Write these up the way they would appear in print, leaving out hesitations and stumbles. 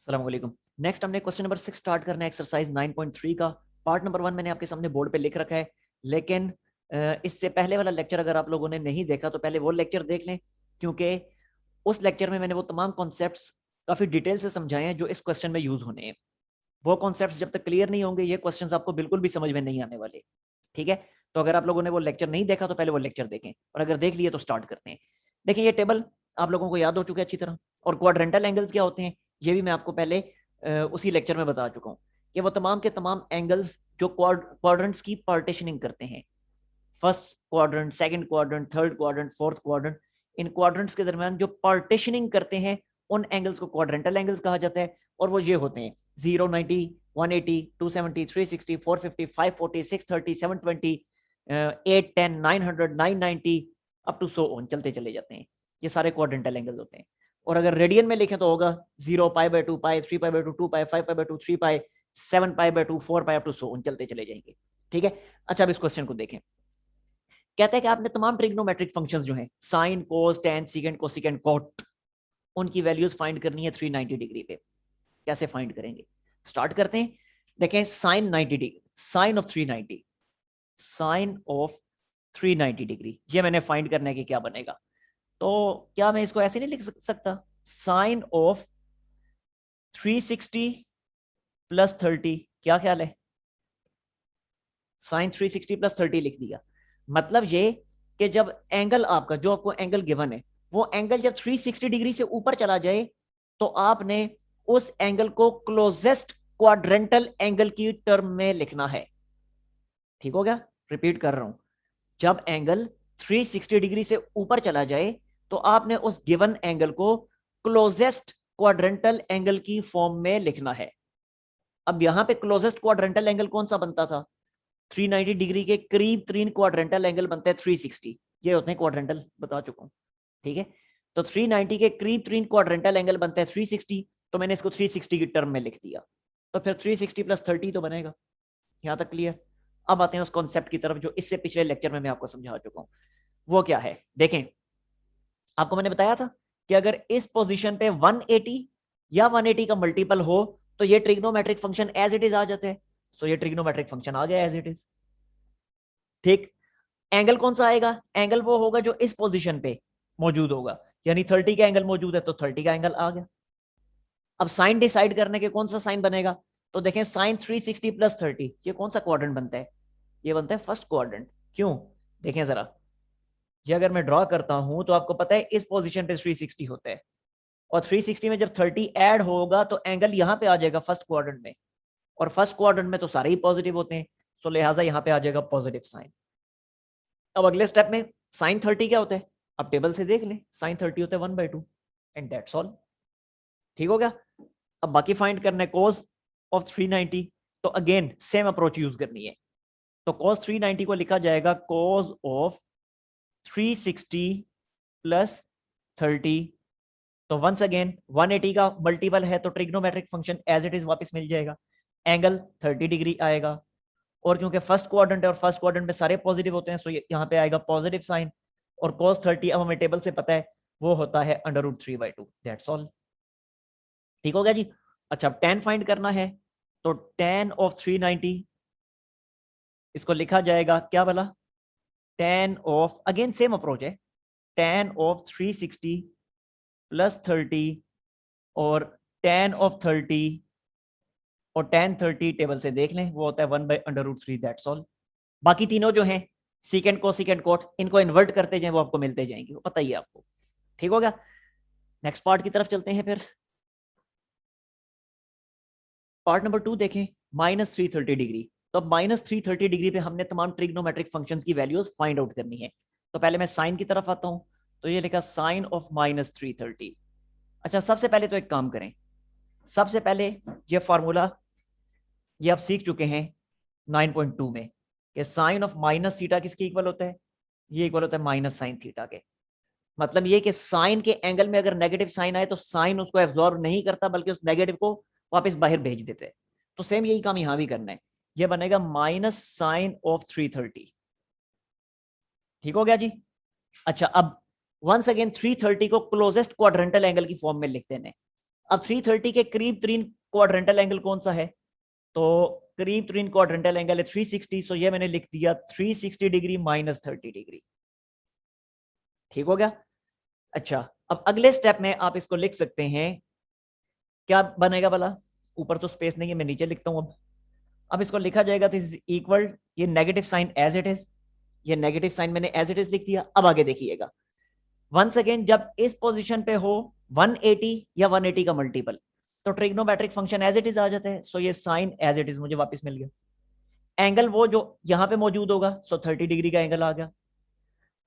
अस्सलाम वालेकुम। नेक्स्ट हमने क्वेश्चन नंबर 6 स्टार्ट करना है, एक्सरसाइज 9.3 का। पार्ट नंबर 1 मैंने आपके सामने बोर्ड पे लिख रखा है, लेकिन इससे पहले वाला लेक्चर अगर आप लोगों ने नहीं देखा तो पहले वो लेक्चर देख लें, क्योंकि उस लेक्चर में मैंने वो तमाम कॉन्सेप्ट्स काफ़ी डिटेल से समझाए हैं जो इस क्वेश्चन में यूज़ होने हैं। वो कॉन्सेप्ट्स जब तक क्लियर नहीं होंगे ये क्वेश्चंस आपको बिल्कुल भी समझ में नहीं आने वाले। ठीक है, तो अगर आप लोगों ने वो लेक्चर नहीं देखा तो पहले वो लेक्चर देखें, और अगर देख लिए तो स्टार्ट करते हैं। देखिए, ये टेबल आप लोगों को याद हो चुका है अच्छी तरह, और क्वाड्रेंटल एंगल्स क्या होते हैं ये भी मैं आपको पहले उसी लेक्चर में बता चुका हूँ कि वो तमाम के तमाम एंगल्स जो क्वाड्रेंट्स की पार्टीशनिंग करते हैं, first quadrant, second quadrant, third quadrant, fourth quadrant, इन क्वाड्रेंट्स के दरमियान जो पार्टीशनिंग करते हैं उन एंगल्स को क्वाड्रेंटल एंगल्स कहा जाता है। और वो ये होते हैं 0, 90, 180, 270, 360, 450, 540, 630, 720, 810, 900, 990 अप टू सो ऑन, चलते चले जाते हैं। ये सारे क्वाड्रेंटल एंगल्स होते हैं। और अगर रेडियन में लिखें तो होगा 0, π/2, π, 3π/2, 2π, 5π/2, 3π, 7π/2, 4π अप टू सो ऑन, चलते चले जाएंगे। ठीक है, अच्छा अब इस क्वेश्चन को देखें। कहते हैं कि आपने तमाम ट्रिग्नोमेट्रिक फंक्शंस जो हैं, साइन, कोस, टेन, सीकेंड, कोसिकेंड, कॉट, उनकी वैल्यूज फाइंड करनी है 390 डिग्री पे। कैसे फाइंड करेंगे, स्टार्ट करते हैं। देखें, sine 90 degree, sine of 390, sine of 390 degree, ये मैंने फाइंड करना है कि क्या बनेगा। तो क्या मैं इसको ऐसे नहीं लिख सकता, साइन ऑफ 360 प्लस 30, क्या ख्याल है? साइन 360 प्लस 30 लिख दिया, मतलब ये कि जब एंगल आपका, जो आपको एंगल गिवन है, वो एंगल जब 360 डिग्री से ऊपर चला जाए तो आपने उस एंगल को क्लोजेस्ट क्वाड्रेंटल एंगल की टर्म में लिखना है। ठीक हो गया, रिपीट कर रहा हूं, जब एंगल 360 डिग्री से ऊपर चला जाए तो आपने उस गिवन एंगल को क्लोजेस्ट क्वाड्रेंटल एंगल की फॉर्म में लिखना है। अब यहां पे क्लोजेस्ट क्वाड्रेंटल एंगल कौन सा बनता था? 390 डिग्री के करीब 3 क्वाड्रेंटल एंगल बनते हैं 360, ये होते हैं क्वाड्रेंटल, बता चुका हूं। ठीक है, तो 390 के करीब 3 क्वाड्रेंटल एंगल बनते हैं 360, तो मैंने इसको 360 की टर्म में लिख दिया। तो फिर 360 प्लस 30 तो बनेगा। यहां तक क्लियर? अब आते हैं उस कॉन्सेप्ट की तरफ जो इससे पिछले लेक्चर में मैं आपको समझा चुका हूं। वो क्या है, देखें, आपको मैंने बताया था कि अगर इस पोजीशन पे 180 या 180 का मल्टीपल हो तो ये trigonometric function as it is आ जाते हैं। सो ये ट्रिग्नोमेट्रिक फंक्शन आ गया एज इट इज। ठीक, एंगल कौन सा आएगा? एंगल वो होगा जो इस पोजीशन पे मौजूद होगा, यानी 30 का एंगल मौजूद है तो 30 का एंगल आ गया। अब साइन डिसाइड करने के कौन सा साइन बनेगा, तो देखें, साइन 360 प्लस 30, ये कौन सा क्वाड्रेंट बनता है? ये बनता है फर्स्ट क्वाड्रेंट। क्यों? देखें जरा, ये अगर मैं ड्रॉ करता हूं तो आपको पता है इस पोजीशन पे 360 होता है, और 360 में जब 30 ऐड होगा तो एंगल यहां पे आ जाएगा फर्स्ट क्वाड्रेंट में, और फर्स्ट क्वाड्रेंट में तो सारे ही पॉजिटिव होते हैं, सो लिहाजा यहां पे आ जाएगा पॉजिटिव साइन। अब अगले स्टेप में साइन 30 क्या होता है? अब टेबल से देख लें, साइन 30 होता है 1/2, एंड दैट्स ऑल। ठीक हो गया। अब बाकी फाइंड करना है कोस ऑफ 390, तो अगेन सेम अप्रोच यूज करनी है। तो कोस 390 को लिखा जाएगा कोस ऑफ 360 प्लस 30, तो वंस अगेन 180 का मल्टीपल है तो trigonometric function as it is वापस मिल जाएगा, एंगल 30 डिग्री आएगा, और क्योंकि फर्स्ट क्वाड्रेंट है और फर्स्ट क्वाड्रेंट में सारे पॉजिटिव होते हैं सो यहाँ पे आएगा पॉजिटिव साइन, और cos 30 अब हमें टेबल से पता है वो होता है √3/2, दैट्स ऑल। ठीक हो गया जी। अच्छा, अब tan फाइंड करना है, तो tan ऑफ 390 इसको लिखा जाएगा क्या भला, tan of, again same approach है, tan ऑफ 360 प्लस 30, और tan ऑफ 30, और tan 30 टेबल से देख लें वो होता है 1/√3, दैट्स ऑल। बाकी तीनों जो हैं, सीकेंड कोसिकेंड कोट, इनको इन्वर्ट करते जाएं वो आपको मिलते जाएंगे, वो पता ही है आपको। ठीक हो गया, नेक्स्ट पार्ट की तरफ चलते हैं। फिर पार्ट नंबर 2 देखें, -330 डिग्री। तो अब -330 डिग्री पे हमने तमाम ट्रिग्नोमेट्रिक फंक्शंस की वैल्यूज फाइंड आउट करनी है। तो पहले मैं साइन की तरफ आता हूं, तो ये लिखा साइन ऑफ -330। अच्छा, सबसे पहले तो एक काम करें, सबसे पहले ये फार्मूला ये आप सीख चुके हैं 9.2 में कि साइन ऑफ माइनस थीटा किसके इक्वल होता है? ये इक्वल होता है माइनस साइन थीटा के। मतलब ये कि साइन के एंगल में अगर नेगेटिव साइन आए तो साइन उसको एब्जॉर्ब नहीं करता बल्कि उस नेगेटिव को वापस बाहर भेज देते हैं। तो सेम यही काम यहां भी करना है, ये बनेगा माइनस साइन ऑफ 330। ठीक हो गया जी। अच्छा, अब वंस अगेन 330 को क्लोजेस्ट क्वाड्रेंटल एंगल की फॉर्म में लिख देने, अब 330 के करीब तरीन क्वाड्रेंटल एंगल कौन सा है? तो करीब तरीन क्वाड्रेंटल एंगल है 360, सो ये मैंने लिख दिया 360 डिग्री माइनस 30 डिग्री। ठीक हो गया? अच्छा, अब अगले स्टेप में आप इसको लिख सकते हैं, क्या बनेगा भला? ऊपर तो स्पेस नहीं है, मैं नीचे लिखता हूं। अब इसको लिखा जाएगा दिस इज इक्वल, ये negative sine as it is, ये नेगेटिव साइन मैंने एज इट इज लिख दिया। अब आगे देखिएगा, वंस अगेन जब इस पोजीशन पे हो 180 या 180 का मल्टीपल, तो trigonometric function as it is आ जाता है। सो ये साइन एज इट इज मुझे वापस मिल गया। एंगल वो जो यहां पे मौजूद होगा, सो 30 डिग्री का एंगल आ गया।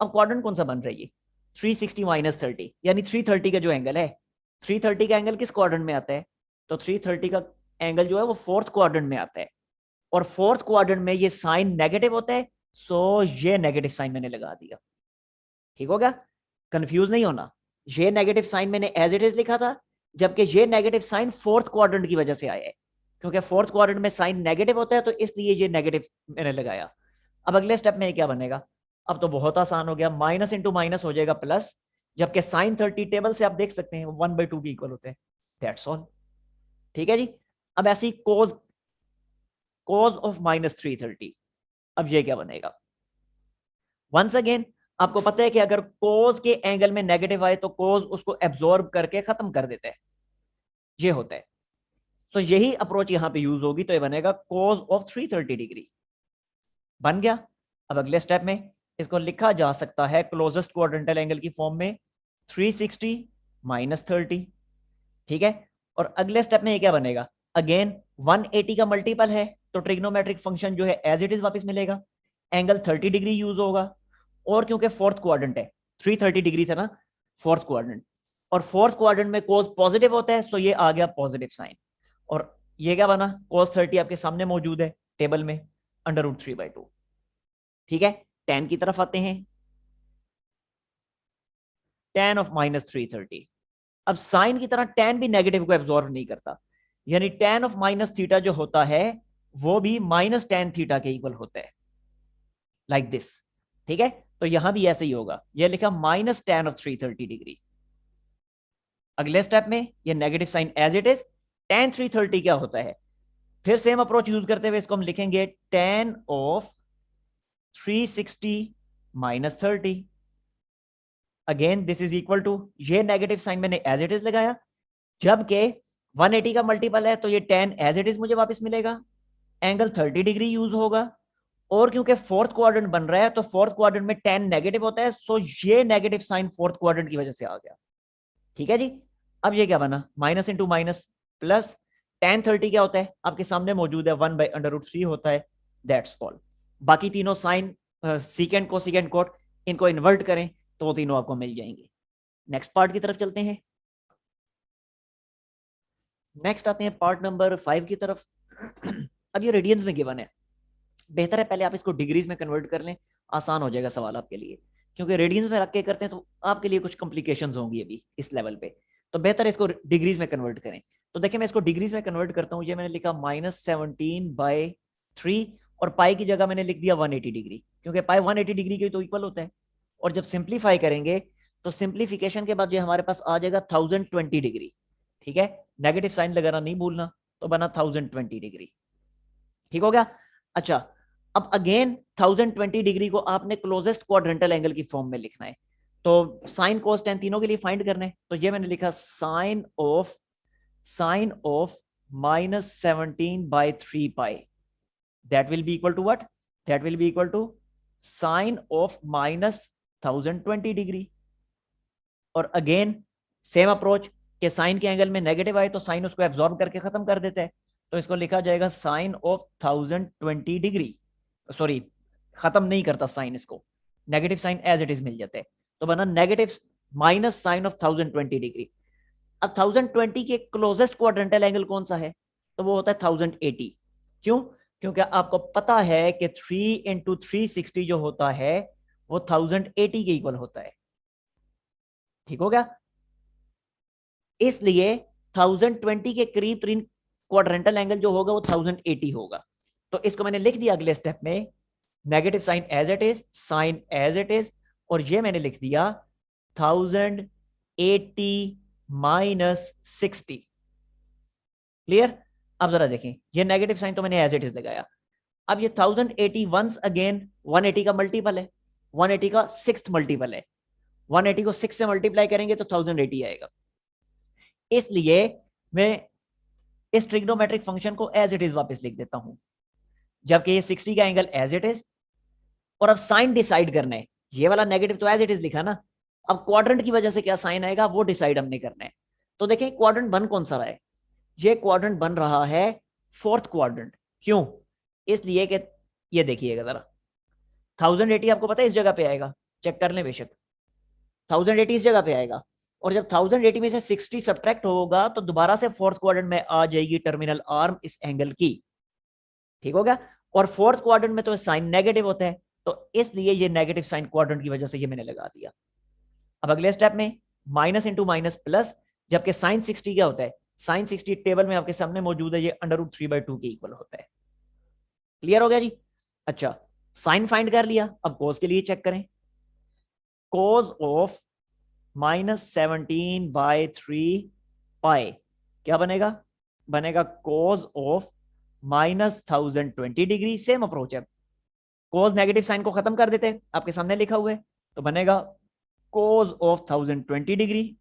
अब क्वाड्रेंट कौन सा बन रहा है? ये 360 माइनस 30, यानी 330 का जो एंगल है, 330 का एंगल किस क्वाड्रेंट में आता है? तो 330 का एंगल जो है वो फोर्थ क्वाड्रेंट में आता है, और फोर्थ क्वाड्रेंट में ये साइन नेगेटिव होता है। सो ये नेगेटिव साइन मैंने लगा दिया। ठीक हो गया? कंफ्यूज नहीं होना, ये नेगेटिव साइन मैंने एज इट इज लिखा था, जबकि ये नेगेटिव साइन फोर्थ क्वाड्रेंट की वजह से आया है, क्योंकि फोर्थ क्वाड्रेंट में साइन नेगेटिव होता है, तो इसलिए ये नेगेटिव मैंने लगाया। अब अगले स्टेप में क्या बनेगा? अब तो बहुत आसान हो गया, माइनस इंटू माइनस हो जाएगा प्लस, जबकि साइन 30 टेबल से आप देख सकते हैं 1/2 के इक्वल होते हैं। That's all. ठीक है जी। अब ऐसी कोज कोज ऑफ माइनस 330, अब ये क्या बनेगा? वंस अगेन आपको पता है कि अगर कोज के एंगल में नेगेटिव आए तो कोज उसको एब्जॉर्ब करके खत्म कर देता है, ये होता है। तो यही अप्रोच यहां पे यूज होगी, तो ये बनेगा कोज ऑफ 330 डिग्री। बन गया। अब अगले स्टेप में इसको लिखा जा सकता है क्लोजेस्ट क्वाड्रेंटल एंगल की फॉर्म में 360 माइनस 30। ठीक है? और अगले स्टेप में ये क्या बनेगा? अगेन 180 का मल्टीपल है, तो ट्रिग्नोमेट्रिक फंक्शन जो है एज इट इज वापस मिलेगा। एंगल 30 डिग्री यूज होगा, और क्योंकि फोर्थ क्वाड्रेंट है, 330 डिग्री था ना फोर्थ क्वाड्रेंट, और फोर्थ क्वाड्रेंट में कोस पॉजिटिव होता है, सो ये आ गया पॉजिटिव साइन। और ये क्या बना? कोस 30 आपके सामने मौजूद है टेबल में, √3/2। ठीक है? tan की तरफ आते हैं, tan ऑफ माइनस 330। अब साइन की तरह tan भी नेगेटिव को एब्जॉर्व नहीं करता, यानी tan ऑफ माइनस थीटा जो होता है वो भी माइनस tan थीटा के इक्वल होता है, लाइक दिस। ठीक है? तो यहां भी ऐसे ही होगा, ये लिखा माइनस tan ऑफ 330 डिग्री। अगले स्टेप में ये negative sine as it is, tan 330 क्या होता है? फिर सेम अप्रोच यूज करते हुए इसको हम लिखेंगे tan of 360 minus 30। Again this is equal to, ये नेगेटिव साइन मैंने एज इट इज लगाया, जबकि 180 का मल्टीपल है, तो ये tan एज इट इज मुझे वापस मिलेगा। एंगल 30 डिग्री यूज होगा, और क्योंकि फोर्थ क्वाड्रेंट बन रहा है, तो फोर्थ क्वाड्रेंट में tan नेगेटिव होता है, सो ये नेगेटिव साइन फोर्थ क्वाड्रेंट की वजह से आ गया। ठीक है जी। अब ये क्या बना? Minus into minus plus, tan 30 क्या होता है आपके सामने मौजूद है, 1/√3 होता है। That's all. बाकी तीनों साइन, सीकेंड कोसिकेंड कोट, इनको इन्वर्ट करें तो वो तीनों आपको मिल जाएंगे। नेक्स्ट पार्ट की तरफ चलते हैं। नेक्स्ट आते हैं पार्ट नंबर 5 की तरफ। अब ये रेडियंस में गिवन है, बेहतर है पहले आप इसको डिग्रीज में कन्वर्ट कर लें, आसान हो जाएगा सवाल आपके लिए, क्योंकि रेडियंस में रख के करते हैं तो आपके लिए कुछ कॉम्प्लिकेशंस होंगी अभी इस लेवल पे, तो बेहतर है इसको डिग्रीज में कन्वर्ट करें। तो देखिए मैं इसको डिग्रीज में कन्वर्ट करता हूँ, ये मैंने लिखा -17/3, और पाई की जगह मैंने लिख दिया 180 डिग्री, क्योंकि पाई 180 डिग्री के तो इक्वल होता है। और जब सिंप्लीफाई करेंगे तो सिंप्लीफिकेशन के बाद जो हमारे पास आ जाएगा 1020 डिग्री। ठीक है? नेगेटिव साइन लगाना नहीं भूलना, तो बना 1020 डिग्री। ठीक हो गया? अच्छा, अब अगेन 1020 डिग्री को आपने क्लोजेस्ट क्वाड्रेंटल एंगल की फॉर्म में लिखना है, तो साइन कोस टेन तीनों के लिए फाइंड करना है। तो ये मैंने लिखा sine of -17/3 pi, that will be equal to what? That will be equal to sine of -1020 degree. और अगेन सेम अप्रोच के साइन के एंगल में नेगेटिव आए तो साइन उसको एब्जॉर्ब करके खत्म कर देता है, तो इसको लिखा जाएगा साइन ऑफ 1020 डिग्री। सॉरी, खत्म नहीं करता साइन, इसको negative sine as it is मिल जाता है, तो बना negative minus sine of 1020 degree. अब 1020 के क्लोजेस्ट क्वाड्रेंटल एंगल कौन सा है? तो वो होता है 1080। क्यों? क्योंकि आपको पता है कि 3 × 360 जो होता है वो 1080 के इक्वल होता है। ठीक हो गया? इसलिए 1020 के करीब तरीन क्वाड्रेंटल एंगल जो होगा वो 1080 होगा। तो इसको मैंने लिख दिया अगले स्टेप में, negative sine as it is, sine as it is, और ये मैंने लिख दिया 1080 - 60। क्लियर? अब जरा देखें, ये नेगेटिव साइन तो मैंने एज इट इज लगाया। अब ये 1080 वंस अगेन 180 का मल्टीपल है, 180 का 6th मल्टीपल है। 180 को 6 से मल्टीप्लाई करेंगे तो 1080 आएगा। इसलिए मैं इस ट्रिग्नोमेट्रिक फंक्शन को एज इट इज वापस लिख देता हूं, जबकि ये 60 का एंगल एज इट इज। और अब साइन डिसाइड करना है, ये वाला नेगेटिव तो एज इट इज लिखा ना, अब क्वाड्रेंट की वजह से क्या साइन आएगा वो डिसाइड हमने करना है। तो देखें क्वाड्रेंट बन कौन सा रहा है, ये क्वाड्रेंट बन रहा है 4th क्वाड्रेंट। क्यों? इसलिए कि ये देखिएगा जरा, 1080 आपको पता है इस जगह पे आएगा, चेक कर लें बेशक, 1080 इस जगह पे आएगा। और जब 1080 में से 60 सब्ट्रैक्ट होगा तो दोबारा से 4th क्वाड्रेंट में आ जाएगी टर्मिनल आर्म इस एंगल की। ठीक हो गया? और 4th क्वाड्रेंट में तो साइन नेगेटिव होता है, तो इसलिए ये नेगेटिव साइन क्वाड्रेंट की वजह से ये मैंने लगा दिया। अब अगले स्टेप में माइनस इंटू माइनस प्लस, जबकि साइन 60 क्या होता है, साइन 60 टेबल में आपके सामने मौजूद है, ये √3/2 के इक्वल होता है। क्लियर हो गया जी? अच्छा, साइन फाइंड कर लिया, अब कोस के लिए चेक करें। कोस ऑफ -17/3 पाई क्या बनेगा? बनेगा cos of -1020 degree. Same approach है, कोस नेगेटिव साइन को खत्म कर देते हैं, आपके सामने लिखा हुआ है, तो बनेगा कोस ऑफ 1020 डिग्री,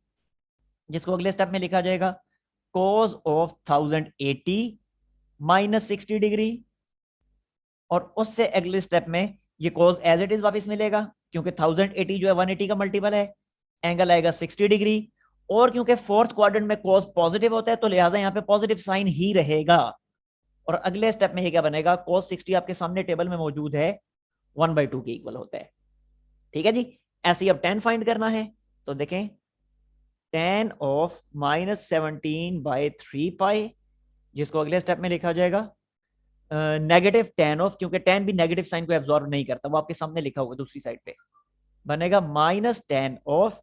जिसको अगले स्टेप में लिखा जाएगा कोस ऑफ 1080 -60 डिग्री। और उससे अगले स्टेप में ये कोस एज इट इज वापस मिलेगा, क्योंकि 1080 जो है 180 का मल्टीपल है, एंगल आएगा 60 डिग्री। और क्योंकि 4th क्वाड्रेंट में कोस पॉजिटिव होता है तो लिहाजा यहाँ पे पॉजिटिव साइन ही रहेगा। और अगले स्टेप में ये क्या बनेगा, कोस 60 आपके सामने टेबल में मौजूद है, 1/2 के इक्वल होता है। ठीक है जी? ऐसे ही अब tan फाइंड करना है, तो देखें tan ऑफ -17/3 पाई, जिसको अगले स्टेप में लिखा जाएगा नेगेटिव tan ऑफ, क्योंकि tan भी नेगेटिव साइन को एब्जॉर्ब नहीं करता, वो आपके सामने लिखा हुआ दूसरी साइड पे, बनेगा -tan ऑफ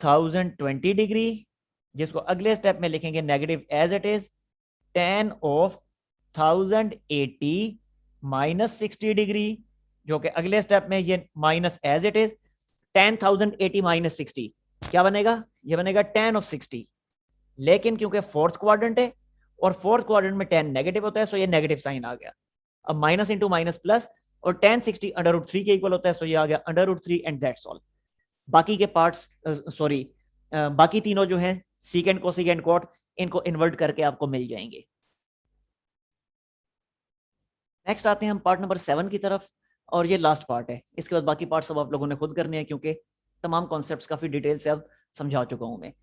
1020 डिग्री, जिसको अगले स्टेप में लिखेंगे negative as it is, tan of 1080 -60 degree, जो कि अगले स्टेप में ये minus as it is, tan 1080 -60 क्या बनेगा, ये बनेगा tan ऑफ 60। लेकिन क्योंकि 4th क्वाड्रेंट है और 4th क्वाड्रेंट में tan नेगेटिव होता है, सो ये नेगेटिव साइन आ गया। अब माइनस इंटू माइनस प्लस, और tan 60 √3 के इक्वल होता है, सो ये आ गया √3 एंड दैट्स ऑल। बाकी के पार्ट्स सॉरी बाकी तीनों जो हैं सीकेंड कोसेकेंड कॉट, इनको इन्वर्ट करके आपको मिल जाएंगे। नेक्स्ट आते हैं हम पार्ट नंबर 7 की तरफ, और ये लास्ट पार्ट है। इसके बाद बाकी पार्ट सब आप लोगों ने खुद करने हैं, क्योंकि तमाम कॉन्सेप्ट्स काफी डिटेल से अब समझा चुका हूं मैं।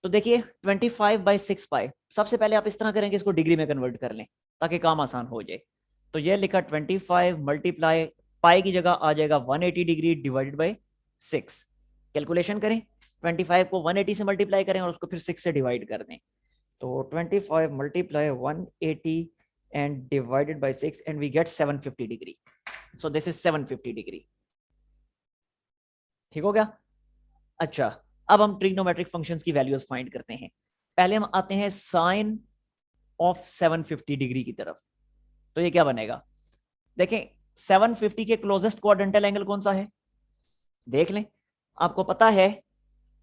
तो देखिए 25/6 पाई, सबसे पहले आप इस तरह करेंगे, इसको डिग्री में कन्वर्ट कर लें ताकि काम आसान हो जाए। तो ये लिखा 25 मल्टीप्लाई पाई की जगह आ जाएगा 180 डिग्री डिवाइडेड बाई 6। कैलकुलेशन करें, 25 को 180 से मल्टीप्लाई करें और उसको फिर 6 से डिवाइड कर दें। तो 25 multiply 180 and divided by 6 and we get 750 degree. So this is 750 degree. ठीक हो गया? अच्छा, अब हम ट्रिग्नोमेट्रिक फंक्शंस की वैल्यूज फाइंड करते हैं। पहले हम आते हैं साइन ऑफ 750 डिग्री की तरफ। तो ये क्या बनेगा, देखें 750 के क्लोजेस्ट क्वाड्रेंटल एंगल कौन सा है, देख लें। आपको पता है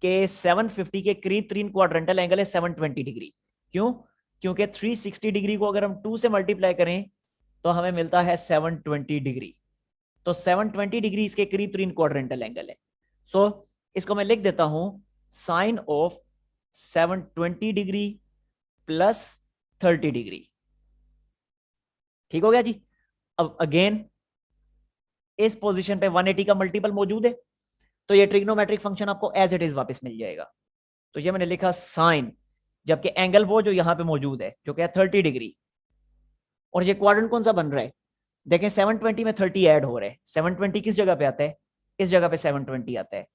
कि 750 के करीब 3 क्वाड्रेंटल एंगल है 720 डिग्री। क्यों? क्योंकि 360 डिग्री को अगर हम 2 से मल्टीप्लाई करें तो हमें मिलता है 720 डिग्री। तो 720 डिग्री इसके करीब 3 क्वाड्रेंटल एंगल है। सो इसको मैं लिख देता हूं sine of 720 degree plus 30 degree. ठीक हो गया जी? अब अगेन इस पोजीशन पे 180 का मल्टीपल मौजूद है, तो ये ट्रिग्नोमेट्रिक फंक्शन आपको एज इट इज वापस मिल जाएगा। तो ये मैंने लिखा साइन, जबकि एंगल वो जो यहां पे मौजूद है जो कि 30 डिग्री, और ये क्वाड्रेंट कौन सा बन रहा है, देखें 720 में 30 ऐड हो रहे हैं। 720 किस जगह पे आता है, इस जगह पे 720 आता है,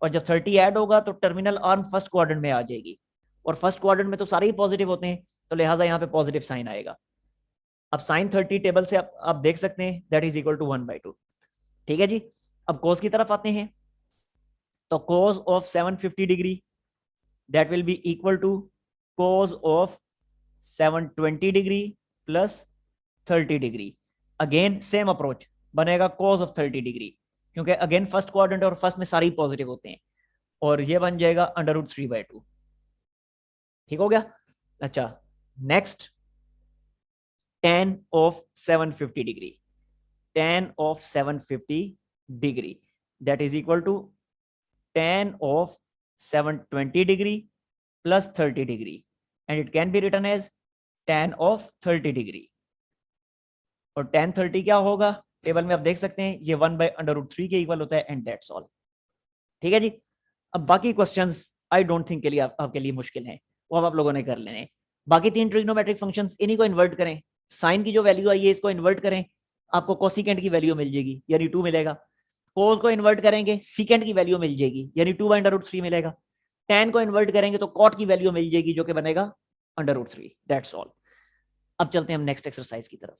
और जब 30 ऐड होगा तो टर्मिनल आर्म फर्स्ट क्वाड्रेंट में आ जाएगी, और फर्स्ट क्वाड्रेंट में तो सारे ही पॉजिटिव होते हैं, तो लिहाजा यहाँ पे पॉजिटिव साइन आएगा। अब साइन 30 टेबल से आप देख सकते हैं दैट इज इक्वल टू 1/2। ठीक है जी? अब कोस की तरफ आते हैं, तो cos of 750 degree that will be equal to cos of 720 degree plus 30 degree. Again same approach, बनेगा कोस ऑफ 30 डिग्री, क्योंकि अगेन फर्स्ट क्वाड्रेंट और फर्स्ट में सारे ही पॉजिटिव होते हैं, और ये बन जाएगा √3/2। ठीक हो गया? अच्छा, next tan of 750 degree. Tan of 750 degree, that is equal to tan of 720 degree plus 30 degree, and it can be written as tan of 30 degree. और tan 30 क्या होगा, टेबल में आप देख सकते हैं, ये 1/√3 के इक्वल होता है, एंड दैट्स ऑल। ठीक है जी। अब बाकी क्वेश्चंस आई डोंट थिंक के लिए आपके लिए मुश्किल है, वो अब आप लोगों ने कर लेने। बाकी 3 ट्रिग्नोमेट्रिक फंक्शंस, इन्हीं को इन्वर्ट करें, साइन की जो वैल्यू आई है इसको इन्वर्ट करें, आपको कोसिकेंट की वैल्यू मिल जाएगी, यानी 2 मिलेगा। कोस को इन्वर्ट करेंगे, सीकेंट की वैल्यू मिल जाएगी, यानी 2/√3 मिलेगा। tan को इन्वर्ट करेंगे तो कॉट की वैल्यू मिल जाएगी, जो कि बनेगा √3। That's all. अब चलते हैं हम नेक्स्ट एक्सरसाइज की तरफ।